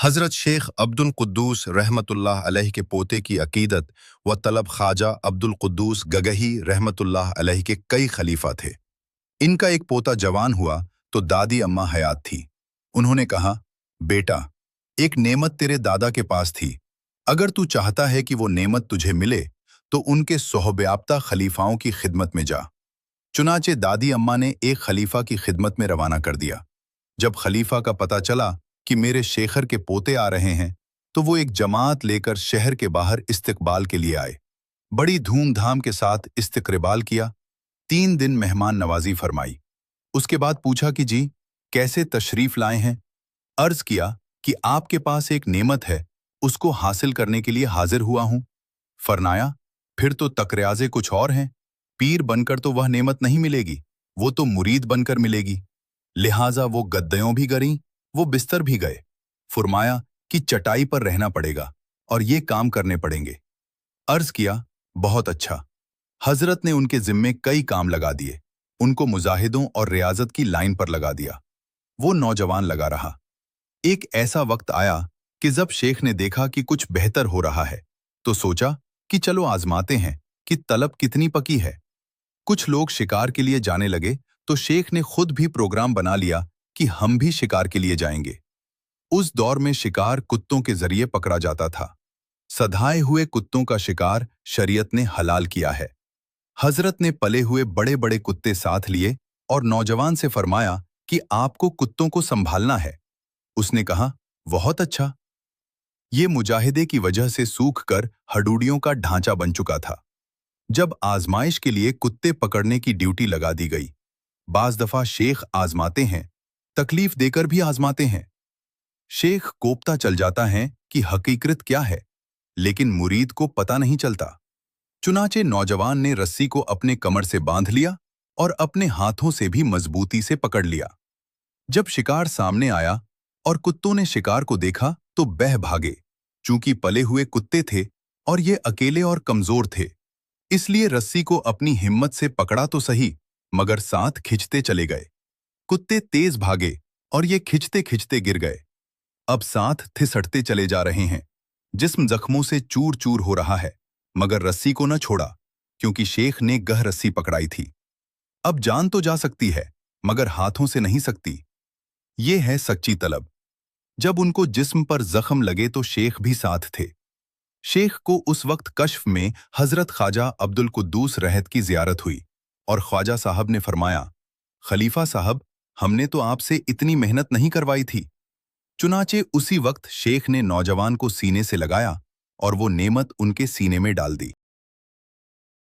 हज़रत शेख अब्दुल कुद्दूस रहमतुल्लाह अलैह के पोते की अकीदत व तलब ख्वाजा अब्दुल कुद्दूस गगही रहमतुल्लाह अलैह के कई खलीफा थे। इनका एक पोता जवान हुआ तो दादी अम्मा हयात थी। उन्होंने कहा, बेटा, एक नेमत तेरे दादा के पास थी। अगर तू चाहता है कि वो नेमत तुझे मिले तो उनके सोहबयाफ्ता खलीफाओं की खिदमत में जा। चुनाचे दादी अम्मा ने एक खलीफा की खिदमत में रवाना कर दिया। जब खलीफा का पता चला कि मेरे शेखर के पोते आ रहे हैं तो वो एक जमात लेकर शहर के बाहर इस्तकबाल के लिए आए। बड़ी धूमधाम के साथ इस्तकबाल किया। 3 दिन मेहमान नवाजी फरमाई। उसके बाद पूछा कि जी, कैसे तशरीफ लाए हैं। अर्ज किया कि आपके पास एक नेमत है, उसको हासिल करने के लिए हाजिर हुआ हूं। फरमाया, फिर तो तकराजे कुछ और हैं। पीर बनकर तो वह नेमत नहीं मिलेगी, वो तो मुरीद बनकर मिलेगी। लिहाजा वो गद्दयों भी गरीं, वो बिस्तर भी गए। फरमाया कि चटाई पर रहना पड़ेगा और ये काम करने पड़ेंगे। अर्ज किया, बहुत अच्छा। हजरत ने उनके जिम्मे कई काम लगा दिए। उनको मुजाहिदों और रियाजत की लाइन पर लगा दिया। वो नौजवान लगा रहा। एक ऐसा वक्त आया कि जब शेख ने देखा कि कुछ बेहतर हो रहा है तो सोचा कि चलो आजमाते हैं कि तलब कितनी पकी है। कुछ लोग शिकार के लिए जाने लगे तो शेख ने खुद भी प्रोग्राम बना लिया कि हम भी शिकार के लिए जाएंगे। उस दौर में शिकार कुत्तों के जरिए पकड़ा जाता था। सधाए हुए कुत्तों का शिकार शरीयत ने हलाल किया है। हजरत ने पले हुए बड़े बड़े कुत्ते साथ लिए और नौजवान से फरमाया कि आपको कुत्तों को संभालना है। उसने कहा, बहुत अच्छा। ये मुजाहिदे की वजह से सूख कर हडूडियों का ढांचा बन चुका था। जब आजमाइश के लिए कुत्ते पकड़ने की ड्यूटी लगा दी गई। बाज दफा शेख आजमाते हैं, तकलीफ देकर भी आजमाते हैं। शेख कोपता चल जाता है कि हकीकत क्या है, लेकिन मुरीद को पता नहीं चलता। चुनाचे नौजवान ने रस्सी को अपने कमर से बांध लिया और अपने हाथों से भी मजबूती से पकड़ लिया। जब शिकार सामने आया और कुत्तों ने शिकार को देखा तो बह भागे। चूंकि पले हुए कुत्ते थे और ये अकेले और कमजोर थे, इसलिए रस्सी को अपनी हिम्मत से पकड़ा तो सही, मगर साथ खिंचते चले गए। कुत्ते तेज भागे और ये खिंचते खिंचते गिर गए। अब साथ थिसटते चले जा रहे हैं। जिस्म जख्मों से चूर चूर हो रहा है, मगर रस्सी को न छोड़ा, क्योंकि शेख ने गह रस्सी पकड़ाई थी। अब जान तो जा सकती है, मगर हाथों से नहीं सकती। ये है सच्ची तलब। जब उनको जिस्म पर जख्म लगे तो शेख भी साथ थे। शेख को उस वक्त कश्फ में हजरत ख्वाजा अब्दुल कुद्दूस रहत की जियारत हुई और ख्वाजा साहब ने फरमाया, खलीफा साहब, हमने तो आपसे इतनी मेहनत नहीं करवाई थी। चुनाचे उसी वक्त शेख ने नौजवान को सीने से लगाया और वो नेमत उनके सीने में डाल दी।